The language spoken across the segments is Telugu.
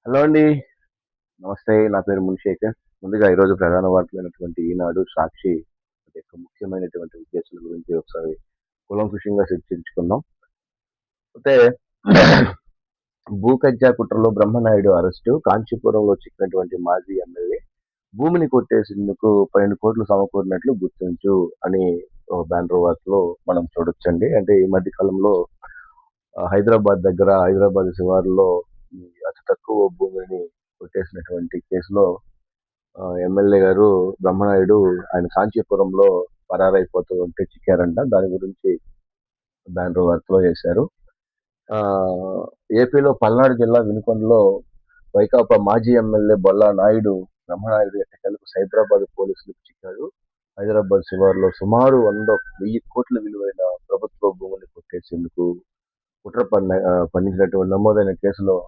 హలో అండి. నమస్తే. నా పేరు మునిశేఖర్. ముందుగా ఈరోజు ప్రధాన వార్తలైనటువంటి ఈనాడు, సాక్షి యొక్క ముఖ్యమైనటువంటి ఉద్దేశాల గురించి ఒకసారి కూలంకషంగా చర్చించుకుందాం. అయితే భూ కబ్జా కుట్రలో బ్రహ్మనాయుడు అరెస్టు, కాంచీపురంలో చిక్కినటువంటి మాజీ ఎమ్మెల్యే భూమిని కొట్టేసేందుకు 12 కోట్లు సమకూరినట్లు గుర్తించు అని ఒక బ్యానర్ వార్తలో మనం చూడొచ్చండి. అంటే ఈ మధ్య కాలంలో హైదరాబాద్ దగ్గర హైదరాబాద్ శివారులో ఈ అతి తక్కువ భూమిని కొట్టేసినటువంటి కేసులో ఎమ్మెల్యే గారు బ్రహ్మనాయుడు ఆయన కాంచీపురంలో పరారైపోతూ ఉంటే చిక్కారంట. దాని గురించి బ్యానర్ వార్తలో చేశారు. ఆ, ఏపీలో పల్నాడు జిల్లా వినుకొండలో వైకాపా మాజీ ఎమ్మెల్యే బొల్లా నాయుడు బ్రహ్మనాయుడు ఎట్టకేలకు సైబరాబాద్ పోలీసులకు చిక్కాడు. హైదరాబాద్ శివారులో సుమారు 100 కోట్ల విలువైన ప్రభుత్వ భూములు కొట్టేసేందుకు పండించినటువంటి నమోదైన కేసులో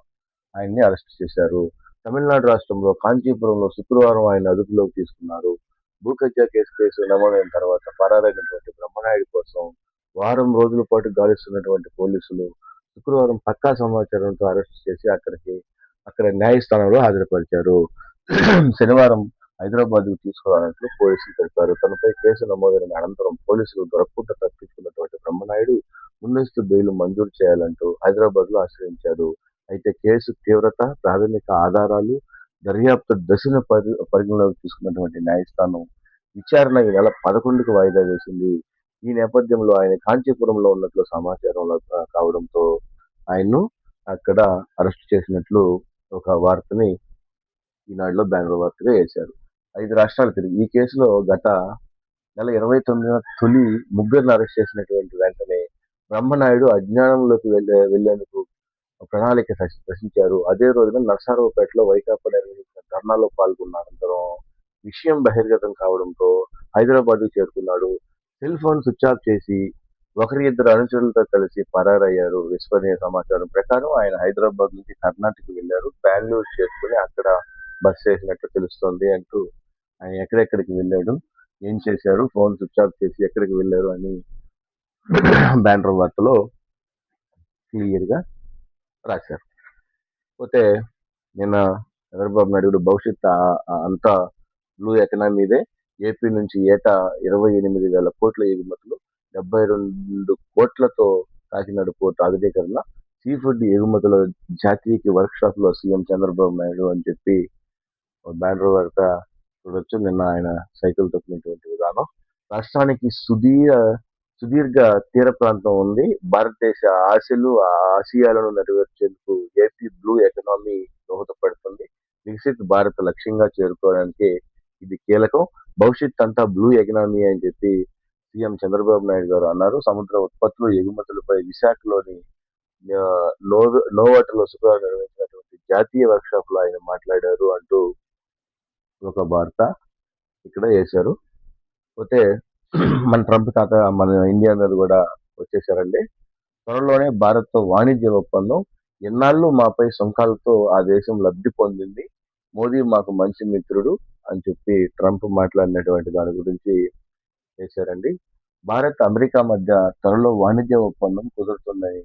ఆయన్ని అరెస్ట్ చేశారు. తమిళనాడు రాష్ట్రంలో కాంచీపురంలో శుక్రవారం ఆయన అదుపులోకి తీసుకున్నారు. భూకబ్జా కేసు నమోదైన తర్వాత పరారైనటువంటి బ్రహ్మనాయుడు కోసం వారం రోజుల పాటు గాలిస్తున్నటువంటి పోలీసులు శుక్రవారం పక్కా సమాచారంతో అరెస్ట్ చేసి అక్కడ న్యాయస్థానంలో హాజరుపరిచారు. శనివారం హైదరాబాద్ కు తీసుకురానట్లు పోలీసులు తెలిపారు. తనపై కేసు నమోదైన అనంతరం పోలీసులు దొరకకుండా తప్పించుకున్నటువంటి బ్రహ్మనాయుడు ముందస్తు బెయిల్ మంజూరు చేయాలంటూ హైదరాబాద్ లో ఆశ్రయించారు. అయితే కేసు తీవ్రత, ప్రాథమిక ఆధారాలు, దర్యాప్తు దశను పరిగణలోకి తీసుకున్నటువంటి న్యాయస్థానం విచారణ ఈ నెల 11కు వాయిదా వేసింది. ఈ నేపథ్యంలో ఆయన కాంచీపురంలో ఉన్నట్లు సమాచారం కావడంతో ఆయన్ను అక్కడ అరెస్ట్ చేసినట్లు ఒక వార్తని ఈనాడులో బ్యానర్ వార్తగా వేశారు. 5 రాష్ట్రాలు తిరిగి ఈ కేసులో గత నెల 29న తొలి ముగ్గురిని అరెస్ట్ చేసినటువంటి వెంటనే బ్రహ్మనాయుడు అజ్ఞానంలోకి వెళ్లేందుకు ప్రణాళిక రచించారు. అదే రోజున నర్సారావుపేటలో వైకాపా నిర్వహించిన ధర్నాలో పాల్గొన్న అనంతరం విషయం బహిర్గతం కావడంతో హైదరాబాద్ చేరుకున్నాడు. సెల్ ఫోన్ స్విచ్ ఆఫ్ చేసి ఇద్దరు అనుచరులతో కలిసి పరారయ్యారు. విశ్వసనీయ సమాచారం ప్రకారం ఆయన హైదరాబాద్ నుంచి కర్ణాటక వెళ్లారు. బెంగళూరు చేరుకుని అక్కడ బస్ చేసినట్లు తెలుస్తోంది అంటూ ఆయన ఎక్కడెక్కడికి వెళ్ళాడు, ఏం చేశారు, ఫోన్ స్విచ్ ఆఫ్ చేసి ఎక్కడికి వెళ్ళారు అని బ్యానర్ వార్తలో క్లియర్ గా రాశారు. పోతే నిన్న చంద్రబాబు నాయుడు భవిష్యత్ అంతా బ్లూ ఎకనామీదే. ఏపీ నుంచి ఏటా 28,000 కోట్ల ఎగుమతులు, 72 కోట్లతో కాకినాడ పోర్టు ఆధునీకరణ, సీ ఫుడ్ ఎగుమతుల జాతీయకి వర్క్ షాప్ లో సీఎం చంద్రబాబు నాయుడు అని చెప్పి బ్యానర్ వార్త చూడొచ్చు. నిన్న ఆయన సైకిల్ తొక్కినటువంటి విధానం. రాష్ట్రానికి సుదీర్ఘ తీర ప్రాంతం ఉంది. భారతదేశ ఆశయాలను నెరవేర్చేందుకు ఏపీ బ్లూ ఎకనామీ దోహదపడుతుంది. వికసిత్ భారత్ లక్ష్యంగా చేరుకోవడానికి ఇది కీలకం. భవిష్యత్ అంతా బ్లూ ఎకనామీ అని చెప్పి సీఎం చంద్రబాబు నాయుడు గారు అన్నారు. సముద్ర ఉత్పత్తులు, ఎగుమతులపై విశాఖలోని నోవాటలో శుక్రవారం నిర్వహించినటువంటి జాతీయ వర్క్ షాప్ లో ఆయన మాట్లాడారు అంటూ ఒక వార్త ఇక్కడ వేశారు. పోతే మన ట్రంప్ తాత మన ఇండియా మీద కూడా వచ్చేసారండి. త్వరలోనే భారత్తో వాణిజ్య ఒప్పందం. ఎన్నాళ్ళు మాపై సుంకాలతో ఆ దేశం లబ్ధి పొందింది. మోదీ మాకు మంచి మిత్రుడు అని చెప్పి ట్రంప్ మాట్లాడినటువంటి దాని గురించి చేశారండి. భారత్ అమెరికా మధ్య త్వరలో వాణిజ్య ఒప్పందం కుదురుతుందని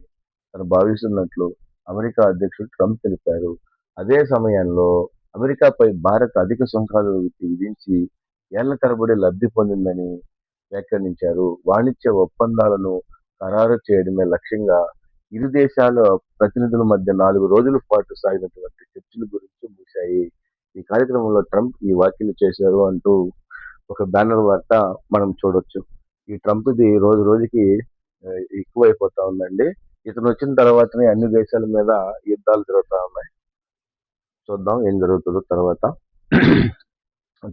తను భావిస్తున్నట్లు అమెరికా అధ్యక్షుడు ట్రంప్ తెలిపారు. అదే సమయంలో అమెరికాపై భారత్ అధిక సుంకాలు విధించి ఏళ్ల తరబడి లబ్ధి పొందిందని వ్యాఖ్యానించారు. వాణిజ్య ఒప్పందాలను ఖరారు చేయడమే లక్ష్యంగా ఇరు దేశాల ప్రతినిధుల మధ్య 4 రోజుల పాటు సాగినటువంటి చర్చల గురించి ముగిశాయి. ఈ కార్యక్రమంలో ట్రంప్ ఈ వ్యాఖ్యలు చేశారు అంటూ ఒక బ్యానర్ వార్త మనం చూడొచ్చు. ఈ ట్రంప్ది రోజు రోజుకి ఎక్కువైపోతా ఉందండి. ఇతను వచ్చిన తర్వాతనే అన్ని దేశాల మీద యుద్ధాలు జరుగుతూ ఉన్నాయి. చూద్దాం ఏం జరుగుతుందో తర్వాత.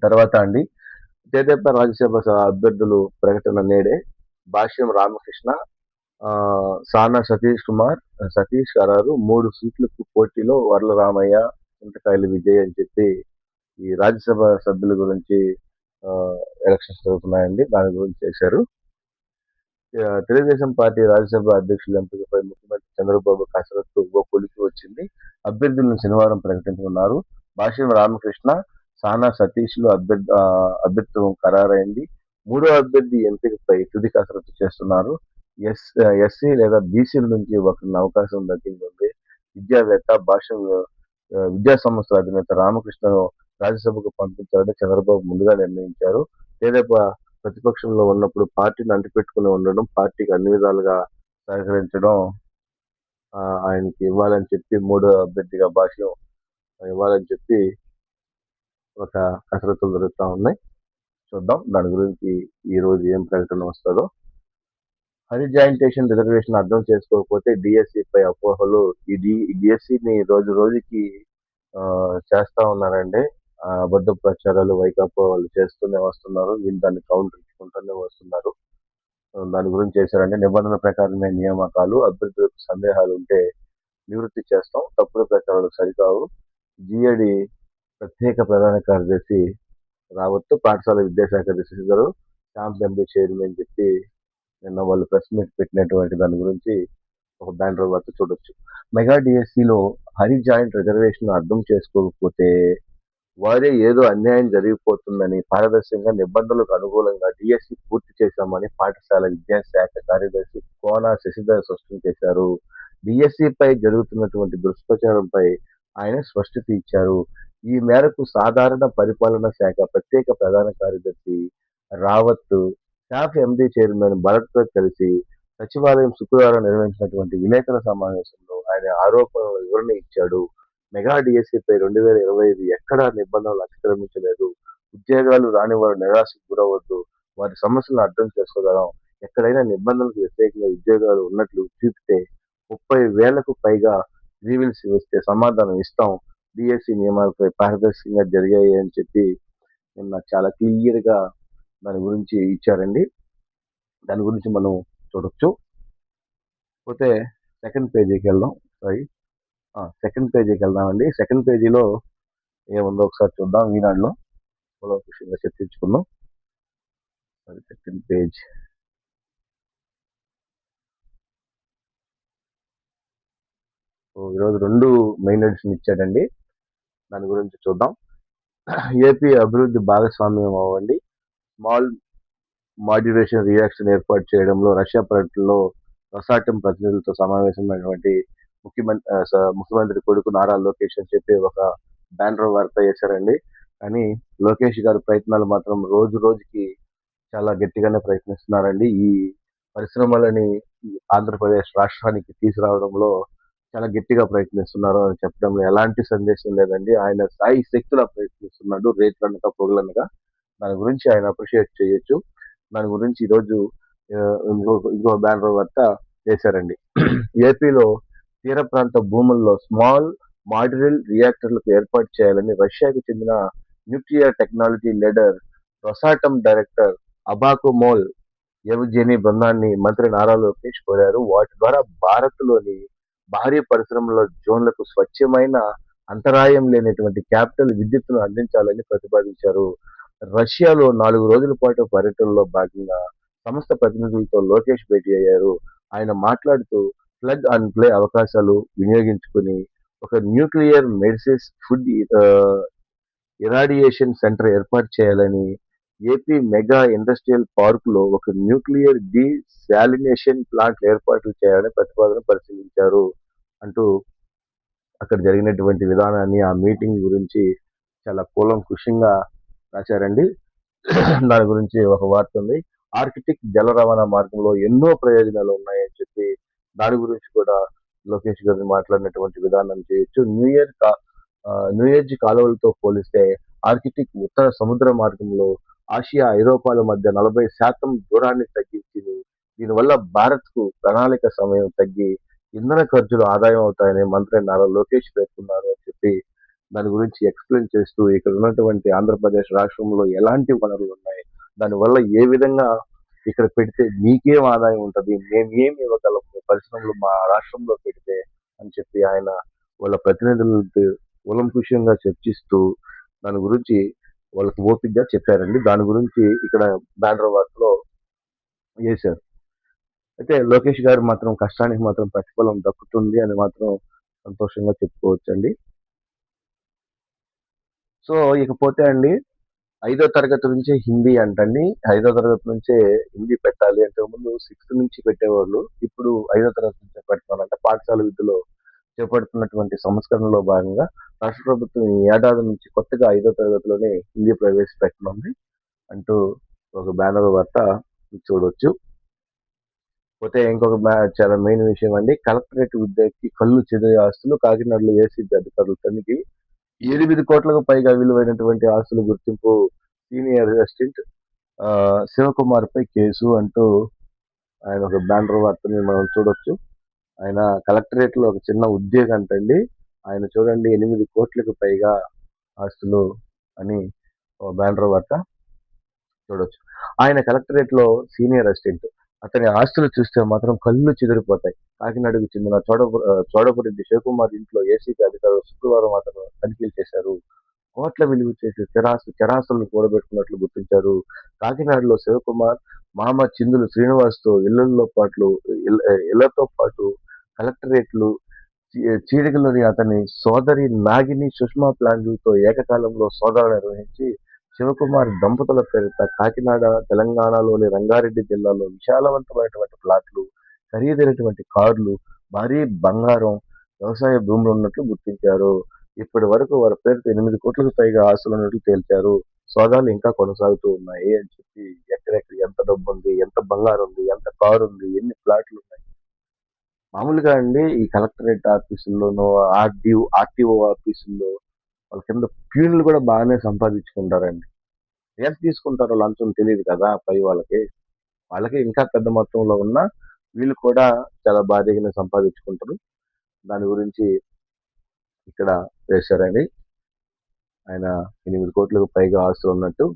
తర్వాత అండి, తెదేపా రాజ్యసభ అభ్యర్థులు ప్రకటన నేడే. భాష్యం రామకృష్ణ, సానా సతీష్ ఖరారు. 3 సీట్లకు పోటీలో వర్లరామయ్య, చింతకాయలు విజయ్ అని చెప్పి ఈ రాజ్యసభ సభ్యుల గురించి ఎలక్షన్స్ జరుగుతున్నాయండి. దాని గురించి చేశారు. తెలుగుదేశం పార్టీ రాజ్యసభ అధ్యక్షుల ఎంపికపై ముఖ్యమంత్రి చంద్రబాబు కసరత్తు ఓ కొలికి వచ్చింది. అభ్యర్థులను శనివారం ప్రకటించనున్నారు. భాష్యం రామకృష్ణ, సానా సతీష్లు అభ్యర్థిత్వం ఖరారైంది. 3వ అభ్యర్థి ఎంపికపై తుది కసరత్తు చేస్తున్నారు. ఎస్సీ లేదా బీసీల నుంచి ఒకరిని అవకాశం దక్కింది. విద్యావేత్త భాష్యం విద్యా సంస్థల అధినేత రామకృష్ణను రాజ్యసభకు పంపించాలని చంద్రబాబు ముందుగా నిర్ణయించారు. తెదేపా ప్రతిపక్షంలో ఉన్నప్పుడు పార్టీని అంటిపెట్టుకుని ఉండడం, పార్టీకి అన్ని విధాలుగా సహకరించడం, ఆయనకి ఇవ్వాలని చెప్పి మూడో అభ్యర్థిగా భాష్యం ఇవ్వాలని చెప్పి ఒక కసరత్తులు జరుగుతా ఉన్నాయి. చూద్దాం దాని గురించి ఈ రోజు ఏం ప్రకటన వస్తుందో. హరిజాయింటేషన్ రిజర్వేషన్ అర్థం చేసుకోకపోతే డిఎస్సి పై అపోహలు. ఈ డిఎస్సిని రోజు రోజుకి చేస్తా ఉన్నారండి. అబద్ధ ప్రచారాలు వైకాపా వాళ్ళు చేస్తూనే వస్తున్నారు. వీళ్ళు దాన్ని కౌంటర్ ఇచ్చుకుంటూనే వస్తున్నారు. దాని గురించి చేశారంటే నిబంధనల ప్రకారమే నియామకాలు, అభ్యర్థులకు సందేహాలు ఉంటే నివృత్తి చేస్తాం, తప్పుడు ప్రచారాలు సరికావు. జిఏడి ప్రత్యేక ప్రధాన కార్యదర్శి రావత్తు, పాఠశాల విద్యాశాఖ రిజిస్టర్ గారు క్యాంప్ ఎంపీ చైర్మన్ చెప్పి నిన్న వాళ్ళు ప్రెస్ మీట్ పెట్టినటువంటి దాని గురించి ఒక బ్యానర్ వార్త చూడొచ్చు. మెగా డిఎస్సిలో హరి జాయింట్ రిజర్వేషన్ అర్థం చేసుకోకపోతే వారే ఏదో అన్యాయం జరిగిపోతుందని పారదర్శకంగా నిబంధనలకు అనుకూలంగా డిఎస్సి పూర్తి చేశామని పాఠశాల విద్యాశాఖ కార్యదర్శి కోన శశిధర్ స్పష్టం చేశారు. డిఎస్సి పై జరుగుతున్నటువంటి దుష్ప్రచారంపై ఆయన స్పష్టత ఇచ్చారు. ఈ మేరకు సాధారణ పరిపాలన శాఖ ప్రత్యేక ప్రధాన కార్యదర్శి రావత్ క్యాఫ్ ఎండీ చైర్మన్ భరత్తో కలిసి సచివాలయం శుక్రవారం నిర్వహించినటువంటి విలేకరుల సమావేశంలో ఆయన ఆరోపణల వివరణ ఇచ్చాడు. మెగా డిఎస్సిపై 2025 ఎక్కడా నిబంధనలు అతిక్రమించలేదు. ఉద్యోగాలు రాని వారు నిరాశకు గురవద్దు, వారి సమస్యలను అర్థం చేసుకోగలం. ఎక్కడైనా నిబంధనలకు వ్యతిరేకంగా ఉద్యోగాలు ఉన్నట్లు చూపితే 30,000కు పైగా గ్రీవెన్స్ వస్తే సమాధానం ఇస్తాం. డిఎస్సి నియమాలపై పారదర్శకంగా జరిగాయి అని చెప్పి నిన్న చాలా క్లియర్ గా దాని గురించి ఇచ్చారండి. దాని గురించి మనం చూడొచ్చు. పోతే సెకండ్ పేజీకి వెళ్దాం. సెకండ్ పేజీకి వెళ్దామండి. సెకండ్ పేజీలో ఏముందో ఒకసారి చూద్దాం. ఈనాడులో విషయంగా చర్చించుకుందాం. Second page. ఈరోజు 2 మెయిన్ ఎడిషన్ ఇచ్చాడండి. దాని గురించి చూద్దాం. ఏపీ అభివృద్ధి భాగస్వామ్యం అవ్వండి, స్మాల్ మాడ్యులేషన్ రియాక్షన్ ఏర్పాటు చేయడంలో రష్యా పర్యటనలో రసాటం ప్రతినిధులతో సమావేశమైనటువంటి ముఖ్యమంత్రి కొడుకు నారా లోకేష్ అని చెప్పి ఒక బ్యానర్ వార్త చేశారండి. కానీ లోకేష్ గారి ప్రయత్నాలు మాత్రం రోజు రోజుకి చాలా గట్టిగానే ప్రయత్నిస్తున్నారండి. ఈ పరిశ్రమలని ఆంధ్రప్రదేశ్ రాష్ట్రానికి తీసుకురావడంలో చాలా గట్టిగా ప్రయత్నిస్తున్నారు అని చెప్పడంలో ఎలాంటి సందేశం లేదండి. ఆయన స్థాయి శక్తులా ప్రయత్నిస్తున్నాడు, రేట్లనక పొగలనక. దాని గురించి ఆయన అప్రిషియేట్ చేయొచ్చు. దాని గురించి ఈరోజు ఇంకో బ్యానర్ వార్త చేశారండి. ఏపీలో తీర ప్రాంత భూముల్లో స్మాల్ మాడ్యులర్ రియాక్టర్లకు ఏర్పాటు చేయాలని రష్యాకు చెందిన న్యూక్లియర్ టెక్నాలజీ లీడర్ రొసాటమ్ డైరెక్టర్ అబాకుమోల్ ఎవజెనీ బృందాన్ని మంత్రి నారా లోకేష్ కోరారు. వాటి ద్వారా భారత్లోని భారీ పరిశ్రమల జోన్లకు స్వచ్ఛమైన, అంతరాయం లేనటువంటి క్యాపిటల్ విద్యుత్తును అందించాలని ప్రతిపాదించారు. రష్యాలో 4 రోజుల పాటు పర్యటనలో భాగంగా సంస్థ ప్రతినిధులతో లోకేష్ భేటీ అయ్యారు. ఆయన మాట్లాడుతూ ప్లగ్ అండ్ ప్లే అవకాశాలు వినియోగించుకుని ఒక nuclear medicines food irradiation centre ఏర్పాటు చేయాలని, ఏపీ మెగా ఇండస్ట్రియల్ పార్క్ లో ఒక న్యూక్లియర్ డీశాలినేషన్ ప్లాంట్ ఏర్పాటు చేయాలని ప్రతిపాదన పరిశీలించారు అంటూ అక్కడ జరిగినటువంటి విధానాన్ని, ఆ మీటింగ్ గురించి చాలా కూలంకుషంగా రాశారండి. దాని గురించి ఒక వార్త ఉంది. ఆర్కిటిక్ జల రవాణా మార్గంలో ఎన్నో ప్రయోజనాలు ఉన్నాయని చెప్పి దాని గురించి కూడా లోకేష్ గారిని మాట్లాడినటువంటి విధానం చేయొచ్చు. న్యూ ఏజ్ కాలువలతో పోలిస్తే ఆర్కిటిక్ ఉత్తర సముద్ర మార్గంలో ఆసియా, ఐరోపాల మధ్య 40% దూరాన్ని తగ్గించింది. దీనివల్ల భారత్ కు ప్రణాళిక సమయం తగ్గి ఇంధన ఖర్చులు ఆదాయం అవుతాయని మంత్రి నారా లోకేష్ పేర్కొన్నారు అని చెప్పి దాని గురించి ఎక్స్ప్లెయిన్ చేస్తూ ఇక్కడ ఉన్నటువంటి ఆంధ్రప్రదేశ్ రాష్ట్రంలో ఎలాంటి వనరులు ఉన్నాయి, దానివల్ల ఏ విధంగా ఇక్కడ పెడితే మీకేం ఆదాయం ఉంటుంది, మేమేమి ఇవ్వగలము పరిశ్రమలు మా రాష్ట్రంలో పెడితే అని చెప్పి ఆయన వాళ్ళ ప్రతినిధులతో కూలంకుషంగా చర్చిస్తూ దాని గురించి వాళ్ళకి ఓపికగా చెప్పారండి. దాని గురించి ఇక్కడ బ్యానర్ వార్తలో చేశారు. అయితే లోకేష్ గారు మాత్రం కష్టానికి మాత్రం ప్రతిఫలం దక్కుతుంది అని మాత్రం సంతోషంగా చెప్పుకోవచ్చండి. సో ఇకపోతే అండి 5వ తరగతి నుంచే హిందీ అంటండి. 5వ తరగతి నుంచే హిందీ పెట్టాలి అంటే ముందు 6th నుంచి పెట్టేవాళ్ళు, ఇప్పుడు 5వ తరగతి నుంచే పెడుతున్నారంట. పాఠశాల విద్యలో చేపడుతున్నటువంటి సంస్కరణలో భాగంగా రాష్ట్ర ప్రభుత్వం ఈ ఏడాది నుంచి కొత్తగా 5వ తరగతిలోనే హిందీ ప్రవేశపెట్టనుంది అంటూ ఒక బ్యానర్ వార్త చూడొచ్చు. పోతే ఇంకొక చాలా మెయిన్ విషయం అండి. కలెక్టరేట్ ఉద్యోగికి కళ్ళు చెదిరే ఆస్తులు కాకినాడలో ఏసీబీ అధికారులు తనిఖీ. 8 కోట్లకు పైగా విలువైనటువంటి ఆస్తుల గుర్తింపు సీనియర్ అసిస్టెంట్ శివకుమార్ పై కేసు అంటూ ఆయన ఒక బ్యానర్ వార్తని మనం చూడొచ్చు. ఆయన కలెక్టరేట్ లో ఒక చిన్న ఉద్యోగం అంటండి. ఆయన చూడండి 8 కోట్లకు పైగా ఆస్తులు అని బ్యానర్ వార్త చూడొచ్చు. ఆయన కలెక్టరేట్ లో సీనియర్ అసిస్టెంట్. అతని ఆస్తులు చూస్తే మాత్రం కళ్ళు చెదిరిపోతాయి. కాకినాడకు చెందిన చోడపురెడ్డి శివకుమార్ ఇంట్లో ఏసీబీ అధికారులు శుక్రవారం అతను తనిఖీలు చేశారు. కోట్ల విలువ చేసే స్థిరాస్తులను కూడబెట్టుకున్నట్లు గుర్తించారు. కాకినాడలో శివకుమార్ మామ చిందులు శ్రీనివాస్తో ఇళ్లతో పాటు కలెక్టరేట్లు చీడికలోని అతని సోదరి నాగిని సుష్మా ప్లాంట్లతో ఏకకాలంలో సోదాలు నిర్వహించి శివకుమార్ దంపతుల పేరిట కాకినాడ, తెలంగాణలోని రంగారెడ్డి జిల్లాలో విశాలవంతమైనటువంటి ప్లాట్లు, ఖరీదైనటువంటి కార్లు, భారీ బంగారం, వ్యవసాయ భూములు ఉన్నట్లు గుర్తించారు. ఇప్పటి వరకు వారి పేరుతో 8 కోట్లకు పైగా ఆస్తులు ఉన్నట్లు తేల్చారు. సోదాలు ఇంకా కొనసాగుతూ ఉన్నాయి అని చెప్పి ఎక్కడెక్కడ ఎంత డబ్బు ఉంది, ఎంత బంగారం ఉంది, ఎంత కారు ఉంది, ఎన్ని ప్లాట్లు ఉన్నాయి. మామూలుగా అండి ఈ కలెక్టరేట్ ఆఫీసుల్లోనూ, ఆర్టీఓ ఆఫీసుల్లో వాళ్ళ కింద ప్యూన్లు కూడా బాగానే సంపాదించుకుంటారండి. ఎంత తీసుకుంటారో లంచం తెలియదు కదా పై వాళ్ళకి. వాళ్ళకి ఇంకా పెద్ద మొత్తంలో ఉన్న వీళ్ళు కూడా చాలా భారీగానే సంపాదించుకుంటారు. దాని గురించి ఇక్కడ వేశారండి. ఆయన 8 కోట్లకు పైగా ఆస్తులు ఉన్నట్టు.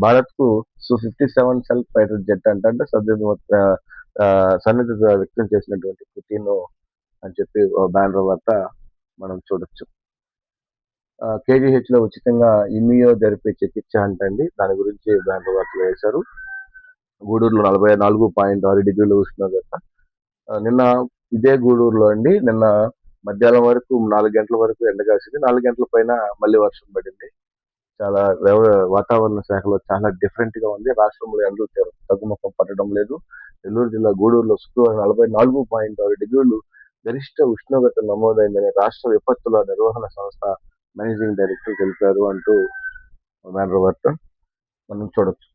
భారత్ కు Su-57 సెల్ఫ్ ఫైటర్ జెట్ అంటే సన్నిహిత వ్యక్తం చేసినటువంటి పుతిన్ అని చెప్పి బ్యానర్ వార్త మనం చూడొచ్చు. కేజీహెచ్ లో ఉచితంగా ఇమ్యూయో థెరపీ చికిత్స అంటండి. దాని గురించి బ్యానర్ వార్తలు వేశారు. గూడూరులో 44.6 డిగ్రీల ఉష్ణోగ్రత. నిన్న ఇదే గూడూరులో అండి నిన్న మధ్యాహ్నం వరకు 4 గంటల వరకు ఎండ కాసింది. 4 గంటల పైన మళ్ళీ వర్షం పడింది. చాలా వాతావరణ శాఖలో చాలా డిఫరెంట్ గా ఉంది. రాష్ట్రంలో ఎండలు తగ్గుముఖం పట్టడం లేదు. నెల్లూరు జిల్లా గూడూరులో శుక్రవారం 44.6 డిగ్రీలు గరిష్ట ఉష్ణోగ్రత నమోదైందని రాష్ట్ర విపత్తుల నిర్వహణ సంస్థ మేనేజింగ్ డైరెక్టర్ తెలిపారు అంటూ బ్యానర్ వార్త మనం చూడొచ్చు.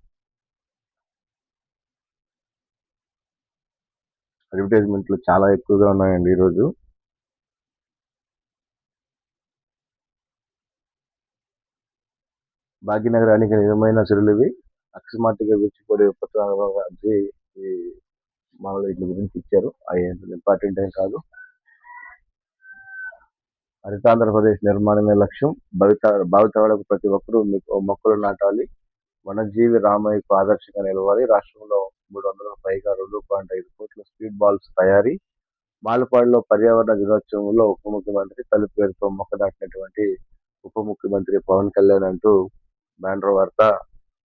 అడ్వర్టైజ్మెంట్లు చాలా ఎక్కువగా ఉన్నాయండి ఈరోజు. భాగ్యనగరానికి నిజమైన సిరులివి అకస్మాత్తుగా విచ్చిపడే విపత్తు మామూలు వీటి గురించి ఇచ్చారు. అవి ఇంపార్టెంట్ ఏం కాదు. హరితాంధ్రప్రదేశ్ నిర్మాణమే లక్ష్యం. భావితరాలకు ప్రతి ఒక్కరూ మొక్కలు నాటాలి. వనజీవి రామయ్యకు ఆదర్శంగా నిలవాలి. రాష్ట్రంలో 300 పైగా 2.5 కోట్ల స్పీడ్ బాల్స్ తయారీ. మాలపాడులో పర్యావరణ దినోత్సవంలో ఉప ముఖ్యమంత్రి తల్లి పేరుతో మొక్క నాటినటువంటి ఉప ముఖ్యమంత్రి పవన్ కళ్యాణ్ అంటూ బ్యానర్ వార్త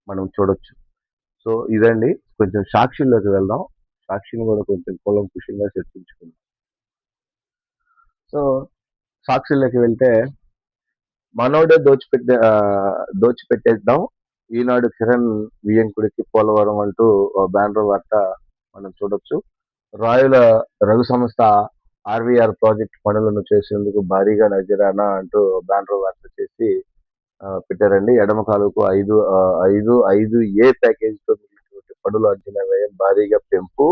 మనం చూడొచ్చు. సో ఇదండి. కొంచెం సాక్షిలోకి వెళ్దాం. సాక్షిని కూడా కొంచెం కూలంకుషంగా చర్చించుకుందాం. సో సాక్షిలోకి వెళ్తే మనోడే దోచిపెట్టేద్దాం. ఈనాడు కిరణ్ వియంకుడికి పోలవరం అంటూ బ్యానర్ వార్త మనం చూడొచ్చు. రాయుల రఘు సంస్థ ఆర్వీఆర్ ప్రాజెక్ట్ పనులను చేసేందుకు భారీగా నజరానా అంటూ బ్యానర్ వార్త చేసి పెట్టారండి. ఎడమ కాలువకు 5 ప్యాకేజీతో మిగిలినటువంటి పనుల అంచనా వ్యయం భారీగా పెంపు.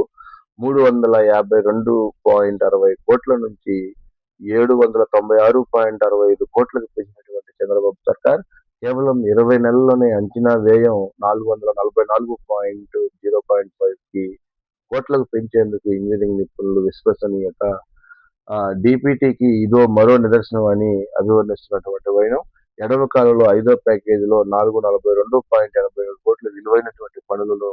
352.60 కోట్ల నుంచి 796.65 కోట్లకు పెంచినటువంటి చంద్రబాబు సర్కార్ కేవలం 20 నెలల్లోనే అంచనా వ్యయం 444.0.5 కోట్లకు పెంచేందుకు ఇంజనీరింగ్ నిపుణులు విశ్వసనీయత. డిపిటికి ఇదో మరో నిదర్శనం అని అభివర్ణిస్తున్నటువంటి వైనం. ఎడమ కాలంలో 5వ ప్యాకేజీలో 442.87 కోట్ల విలువైనటువంటి పనులను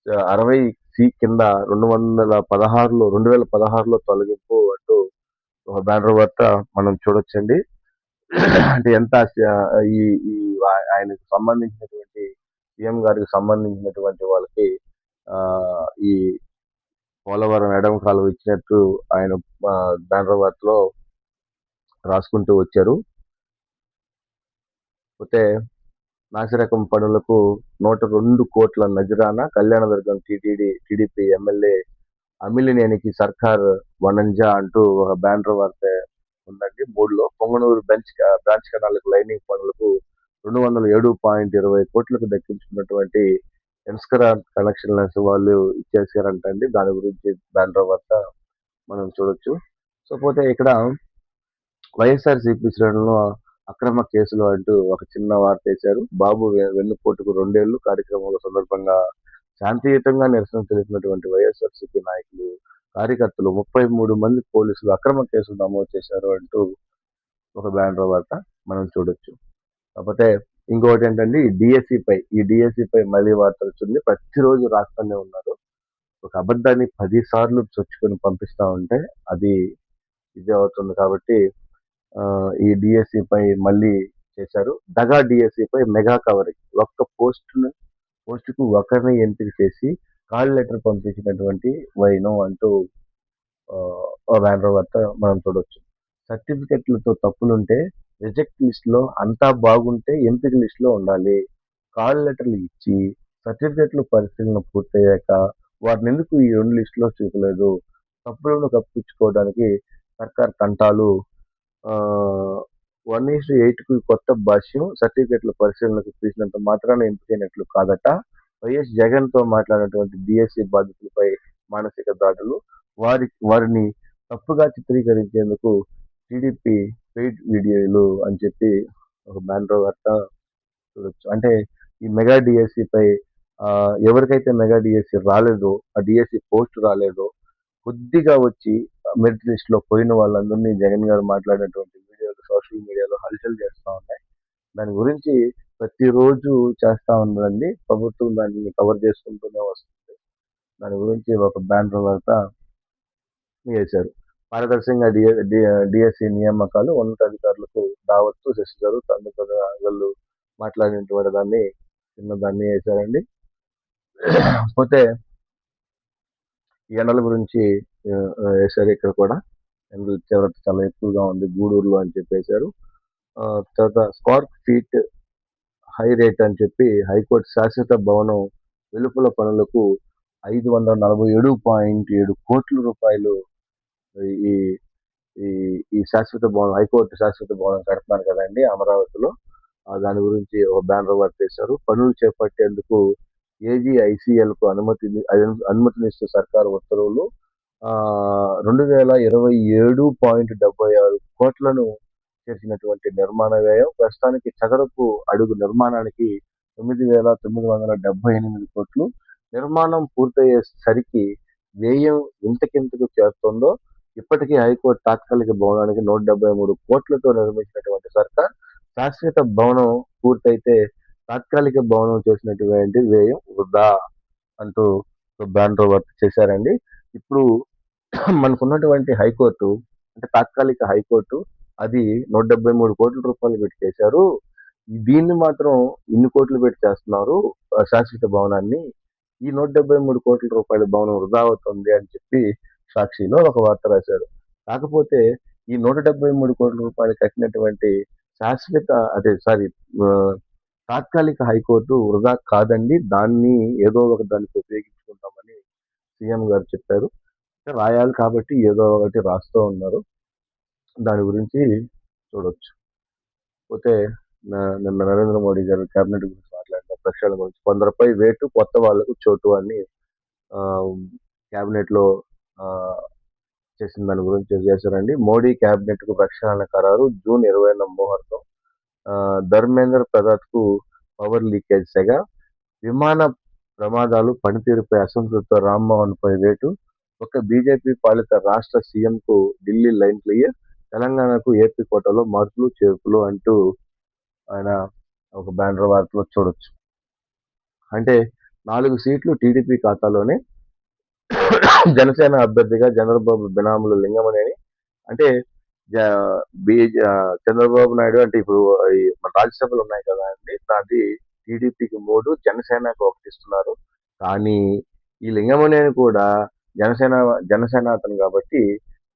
60C కింద 2016లో తొలగింపు అంటూ ఒక బ్యానర్ వార్త మనం చూడొచ్చండి. అంటే ఎంత ఈ ఆయనకు సంబంధించినటువంటి సీఎం గారికి సంబంధించినటువంటి వాళ్ళకి ఈ పోలవరం ఎడమ కాలువ ఇచ్చినట్టు ఆయన బ్యానర్ వార్తలో రాసుకుంటూ వచ్చారు. పోతే నాసిరకం పనులకు 102 కోట్ల నజరానా. కళ్యాణదుర్గం టీడీపీ ఎమ్మెల్యే అమిలినేనికి సర్కార్ వనంజా అంటూ ఒక బ్యానర్ వార్త ఉందండి 3లో. పొంగనూరు బ్రాంచ్ కెనాల్‌కు లైనింగ్ పనులకు 207.20 కోట్లకు దక్కించుకున్నటువంటి ఎన్స్కరార్ కనెక్షన్లెస్ వాళ్ళు ఇచ్చేసారంటండి. దాని గురించి బ్యానర్ వార్త మనం చూడొచ్చు. సో పోతే ఇక్కడ వైఎస్ఆర్‌సీపీ శ్రేణుల్లో అక్రమ కేసులు అంటూ ఒక చిన్న వార్తేశారు. బాబు వెన్నుపోటుకు 2 ఏళ్లు కార్యక్రమాల సందర్భంగా శాంతియుతంగా నిరసన తెలిపినటువంటి వైఎస్ఆర్‌సీపీ నాయకులు, కార్యకర్తలు 33 మంది పోలీసులు అక్రమ కేసులు నమోదు చేశారు అంటూ ఒక బ్యానర్ వార్త మనం చూడొచ్చు. కాకపోతే ఇంకోటేంటంటే ఈ డీఎస్సీపై మళ్ళీ వార్త వచ్చింది. ప్రతిరోజు రాస్తూనే ఉన్నారు. ఒక అబద్ధాన్ని 10 సార్లు చొచ్చుకొని పంపిస్తా ఉంటే అది ఇదే అవుతుంది కాబట్టి ఈ డిఎస్సిపై మళ్ళీ చేశారు. దగా డిఎస్సిపై మెగా కవరేజ్. ఒక్క పోస్టుకు ఒకరిని ఎంపిక చేసి కాల్ లెటర్ పంపించినటువంటి వైనం అంటూ బ్యానర్ వార్త మనం చూడొచ్చు. సర్టిఫికెట్లతో తప్పులుంటే రిజెక్ట్ లిస్ట్ లో అంతా బాగుంటే ఎంపిక లిస్ట్ లో ఉండాలి. కాల్ లెటర్లు ఇచ్చి సర్టిఫికెట్లు పరిశీలన పూర్తయ్యాక వాటిని ఎందుకు ఈ 2 లిస్టులో చూపలేదు? తప్పులను కప్పించుకోవడానికి సర్కార్ తంటాలు. 1:8కు కొత్త భాష్యం సర్టిఫికెట్ల పరిశీలనకు తీసినంత మాత్రాన ఎంపికైనట్లు కాదట. వైఎస్ జగన్తో మాట్లాడినటువంటి డిఎస్సి బాధితులపై మానసిక దాడులు, వారిని తప్పుగా చిత్రీకరించేందుకు టీడీపీ పెయిడ్ వీడియోలు అని చెప్పి ఒక బ్యానర్ వార్త చూడొచ్చు. అంటే ఈ మెగా డిఎస్సిపై ఎవరికైతే మెగా డిఎస్సి రాలేదో, ఆ డిఎస్సి పోస్ట్ రాలేదో, కొద్దిగా వచ్చి మెరిట్ లిస్ట్ లో పోయిన వాళ్ళందరినీ జగన్ గారు మాట్లాడినటువంటి వీడియోలు సోషల్ మీడియాలో హల్చల్ చేస్తూ ఉన్నాయి. దాని గురించి ప్రతిరోజు చేస్తా ఉందండి ప్రభుత్వం, దాన్ని కవర్ చేసుకుంటూనే వస్తుంది. దాని గురించి ఒక బ్యానర్ వార్త వేశారు. పారదర్శకంగా డిఎస్సి నియామకాలు ఉన్నతాధికారులకు దావత్తు శశి గారు వాళ్ళు మాట్లాడినటువంటి దాన్ని చిన్నదాన్ని వేశారండి. పోతే ఎండల గురించి వేశారు. ఇక్కడ కూడా ఎండల తీవ్రత చాలా ఎక్కువగా ఉంది గూడూరులో అని చెప్పేశారు. తర్వాత స్క్వేర్ ఫీట్ హై రేట్ అని చెప్పి హైకోర్టు శాశ్వత భవనం వెలుపల పనులకు 547.7 కోట్ల రూపాయలు ఈ ఈ శాశ్వత భవనం, హైకోర్టు శాశ్వత భవనం కడుతున్నారు కదండి అమరావతిలో. దాని గురించి ఒక బ్యానర్ వార్త వేశారు. పనులు చేపట్టేందుకు ఏజీఐసీఎల్ కు అనుమతినిస్తూ సర్కారు ఉత్తర్వులు. 2027.76 కోట్లను చేసినటువంటి నిర్మాణ వ్యయం. ప్రస్తుతానికి చదరపు అడుగు నిర్మాణానికి 9,978 కోట్లు. నిర్మాణం పూర్తయ్యేసరికి వ్యయం ఇంతకింతకు చేరుతుందో. ఇప్పటికీ హైకోర్టు తాత్కాలిక భవనానికి 173 కోట్లతో నిర్మించినటువంటి సర్కార్ శాశ్వత భవనం పూర్తయితే తాత్కాలిక భవనం చేసినటువంటి వ్యయం వృధా అంటూ బ్యానర్ వార్త చేశారండి. ఇప్పుడు మనకున్నటువంటి హైకోర్టు అంటే తాత్కాలిక హైకోర్టు అది 173 కోట్ల రూపాయలు పెట్టి చేశారు. దీన్ని మాత్రం ఇన్ని కోట్లు పెట్టి చేస్తున్నారు శాశ్వత భవనాన్ని. ఈ 173 కోట్ల రూపాయల భవనం వృధా అవుతుంది అని చెప్పి సాక్షిలో ఒక వార్త రాశారు. కాకపోతే ఈ 173 కోట్ల రూపాయలు కట్టినటువంటి తాత్కాలిక హైకోర్టు వృధా కాదండి, దాన్ని ఏదో ఒక దానికి ఉపయోగించుకుంటామని సీఎం గారు చెప్పారు. రాయాలి కాబట్టి ఏదో ఒకటి రాస్తూ ఉన్నారు. దాని గురించి చూడొచ్చు. పోతే నిన్న నరేంద్ర మోడీ గారు కేబినెట్ గురించి మాట్లాడిన ప్రక్షాళన గురించి, కొందరిపై వేటు కొత్త వాళ్లకు చోటు అని కేబినెట్ లో చేసిన దాని గురించి చేశారండి. మోడీ కేబినెట్ కు ప్రక్షాళన ఖరారు. జూన్ 20న ముహూర్తం. ధర్మేంద్ర ప్రసాద్ కు పవర్ లీకేజ్ సెగ. విమాన ప్రమాదాలు పనితీరుపై అసంతృప్త రామ్మోహన్ పై వేటు. ఒక బీజేపీ పాలిత రాష్ట్ర సీఎం కు ఢిల్లీ లైన్ క్లియర్. తెలంగాణకు ఏపీ కోటాలో మార్పులు చేర్పులు అంటూ ఆయన ఒక బ్యానర్ వార్తలో చూడొచ్చు. అంటే 4 సీట్లు టీడీపీ ఖాతాలోనే. జనసేన అభ్యర్థిగా చంద్రబాబు బినాములు లింగమనేని. అంటే చంద్రబాబు నాయుడు అంటే ఇప్పుడు మన రాజ్యసభలు ఉన్నాయి కదా అండి, అది టీడీపీకి 3, జనసేనకు 1 ఇస్తున్నారు. కానీ ఈ లింగమనేని కూడా జనసేన అతను కాబట్టి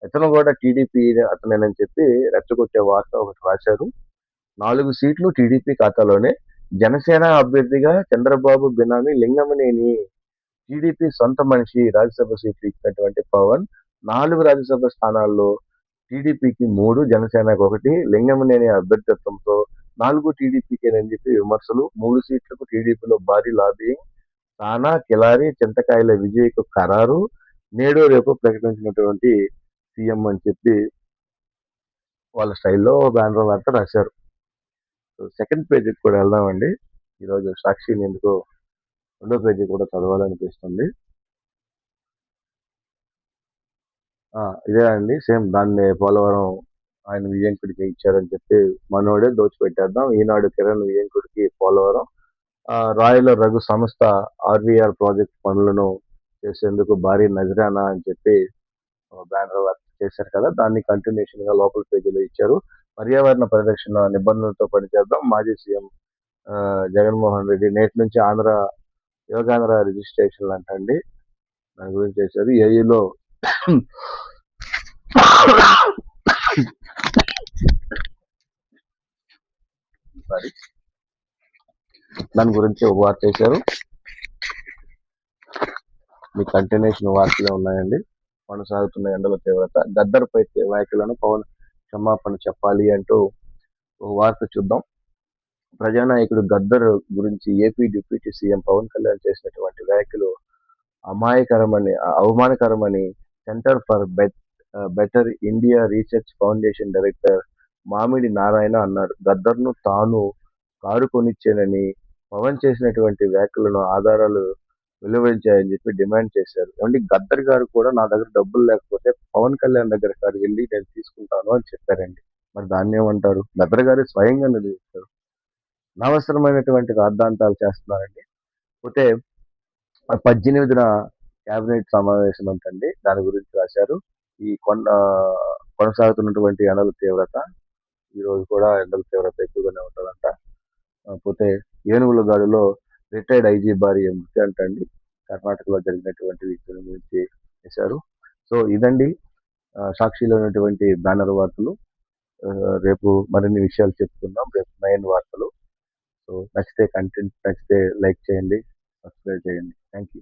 ఇతను కూడా టీడీపీ అతనేనని చెప్పి రెచ్చగొట్టే వార్త ఒకటి రాశారు. 4 సీట్లు టీడీపీ ఖాతాలోనే. జనసేన అభ్యర్థిగా చంద్రబాబు బినామీ లింగమనేని. టీడీపీ సొంత మనిషి రాజ్యసభ సీట్లు ఇచ్చినటువంటి పవన్ 4 రాజ్యసభ స్థానాల్లో టీడీపీకి 3, జనసేనకి 1, లింగమనేని అభ్యర్థిత్వంతో 4 టీడీపీకేనని చెప్పి విమర్శలు. 3 సీట్లకు టీడీపీలో భారీ లాబియింగ్. తానా, కిలారి, చింతకాయల విజయ్‌కు ఖరారు. నేడో రేపో ప్రకటించినటువంటి సీఎం అని చెప్పి వాళ్ళ స్టైల్‌లో బ్యానర్ వార్త రాశారు. సెకండ్ పేజీకి కూడా వెళ్దామండి. ఈరోజు సాక్షిని ఎందుకో రెండో పేజీ కూడా చదవాలనిపిస్తుంది. ఇదే అండి సేమ్ దాన్ని పోలవరం ఆయన వియ్యంకుడికి ఇచ్చారని చెప్పి మనోడే దోచిపెట్టేద్దాం. ఈనాడు కిరణ్ వియ్యంకుడికి పోలవరం. రాయల రఘు సంస్థ ఆర్వీఆర్ ప్రాజెక్ట్ పనులను చేసేందుకు భారీ నజరానా అని చెప్పి బ్యానర్ వర్క్ చేశారు కదా, దాన్ని కంటిన్యూషన్ గా లోపల పేజీలో ఇచ్చారు. పర్యావరణ పరిరక్షణ నిబంధనలతో పనిచేద్దాం. మాజీ సీఎం జగన్మోహన్ రెడ్డి నేటి నుంచి యోగాంధ్ర రిజిస్ట్రేషన్లు అంటండి, దాని గురించి చేశారు. ఏఈలో దాని గురించి ఒక వార్త చేశారు. మీ కంటిన్యూషన్ వార్తలే ఉన్నాయండి. కొనసాగుతున్న ఎండల తీవ్రత, గద్దర్పై వ్యాఖ్యలను పవన్ క్షమాపణ చెప్పాలి అంటూ ఒక వార్త చూద్దాం. ప్రజానాయకుడు గద్దర్ గురించి AP deputy CM Pawan Kalyan చేసినటువంటి వ్యాఖ్యలు అవమానకరమని centre for better India research foundation director Mamidi Narayana అన్నారు. గద్దర్ను తాను కారు కొనిచ్చానని, పవన్ చేసినటువంటి వ్యాఖ్యలను ఆధారాలు వెలువరించాయని చెప్పి డిమాండ్ చేశారు. ఏమంటే గద్దర్ గారు కూడా నా దగ్గర డబ్బులు లేకపోతే పవన్ కళ్యాణ్ దగ్గర కాదు వెళ్ళి నేను తీసుకుంటాను అని చెప్పారండి. మరి దాన్ని ఏమంటారు? గద్దర్ గారు స్వయంగా నిలదీశారు. అనవసరమైనటువంటి రాద్ధాంతాలు చేస్తున్నారండి. పోతే 18న కేబినెట్ సమావేశం అంటండి, దాని గురించి రాశారు. ఈ కొనసాగుతున్నటువంటి ఎండల తీవ్రత, ఈ రోజు కూడా ఎండల తీవ్రత ఎక్కువగానే ఉంటుందంట. పోతే ఏనుగులగాడులో రిటైర్డ్ ఐజీ భార్య మృతి అంటండి, కర్ణాటకలో జరిగినటువంటి విషయం గురించి చేశారు. సో ఇదండి సాక్షిలో ఉన్నటువంటి బ్యానర్ వార్తలు. రేపు మరిన్ని విషయాలు చెప్పుకుందాం. రేపు 9 వార్తలు. సో నచ్చితే కంటెంట్ నచ్చితే లైక్ చేయండి, సబ్స్క్రైబ్ చేయండి. Thank you.